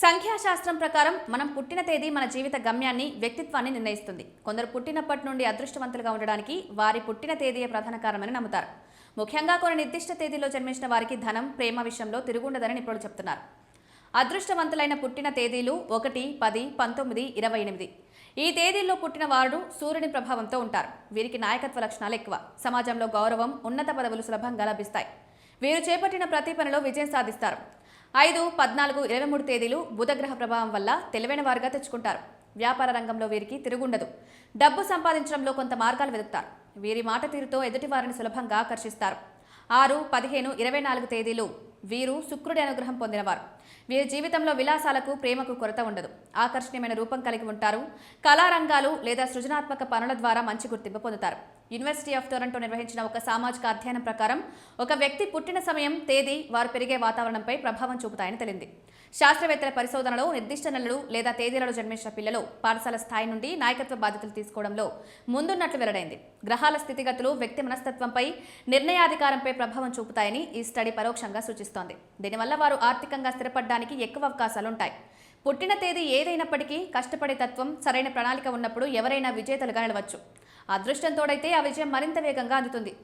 సంఖ్యాశాస్త్రం ప్రకారం మనం పుట్టిన తేదీ మన జీవిత గమ్యాన్ని, వ్యక్తిత్వాన్ని నిర్ణయిస్తుంది. కొందరు పుట్టినప్పటి నుండి అదృష్టవంతులుగా ఉండడానికి వారి పుట్టిన తేదీయే ప్రధాన కారణమని నమ్ముతారు. ముఖ్యంగా కొన్ని నిర్దిష్ట తేదీలో జన్మించిన వారికి ధనం, ప్రేమ విషయంలో తిరుగుండదని నిపుణులు చెప్తున్నారు. అదృష్టవంతులైన పుట్టిన తేదీలు 1, 10, 19, 28. ఈ తేదీల్లో పుట్టిన వారు సూర్యుని ప్రభావంతో ఉంటారు. వీరికి నాయకత్వ లక్షణాలు ఎక్కువ. సమాజంలో గౌరవం, ఉన్నత పదవులు సులభంగా లభిస్తాయి. వీరు చేపట్టిన ప్రతి పనిలో విజయం సాధిస్తారు. 5, 14, 23 తేదీలు బుధగ్రహ ప్రభావం వల్ల తెలివైన వారుగా తెచ్చుకుంటారు. వ్యాపార రంగంలో వీరికి తిరుగుండదు. డబ్బు సంపాదించడంలో కొంత మార్గాలు వెతుకుతారు. వీరి మాట తీరుతో ఎదుటి వారిని సులభంగా ఆకర్షిస్తారు. 6, 15, 24 తేదీలు వీరు శుక్రుడి అనుగ్రహం పొందినవారు. వీరి జీవితంలో విలాసాలకు, ప్రేమకు కొరత ఉండదు. ఆకర్షణీయమైన రూపం కలిగి ఉంటారు. కళారంగాలు లేదా సృజనాత్మక పనుల ద్వారా మంచి గుర్తింపు పొందుతారు. యూనివర్సిటీ ఆఫ్ టొరంటో నిర్వహించిన ఒక సామాజిక అధ్యయనం ప్రకారం ఒక వ్యక్తి పుట్టిన సమయం, తేదీ వారు పెరిగే వాతావరణంపై ప్రభావం చూపుతాయని తెలింది. శాస్త్రవేత్తల పరిశోధనలో నిర్దిష్ట నెలలు లేదా తేదీలలో జన్మించిన పిల్లలు పాఠశాల స్థాయి నుండి నాయకత్వ బాధ్యతలు తీసుకోవడంలో ముందున్నట్లు వెల్లడైంది. గ్రహాల స్థితిగతులు వ్యక్తి మనస్తత్వంపై, నిర్ణయాధికారంపై ప్రభావం చూపుతాయని ఈ స్టడీ పరోక్షంగా సూచిస్తోంది. దీనివల్ల వారు ఆర్థికంగా స్థిరపడడానికి ఎక్కువ అవకాశాలుంటాయి. పుట్టిన తేదీ ఏదైనప్పటికీ కష్టపడే తత్వం, సరైన ప్రణాళిక ఉన్నప్పుడు ఎవరైనా విజేతలుగా నిలవచ్చు. అదృష్టం తోడైతే ఆ విజయం మరింత వేగంగా అందుతుంది.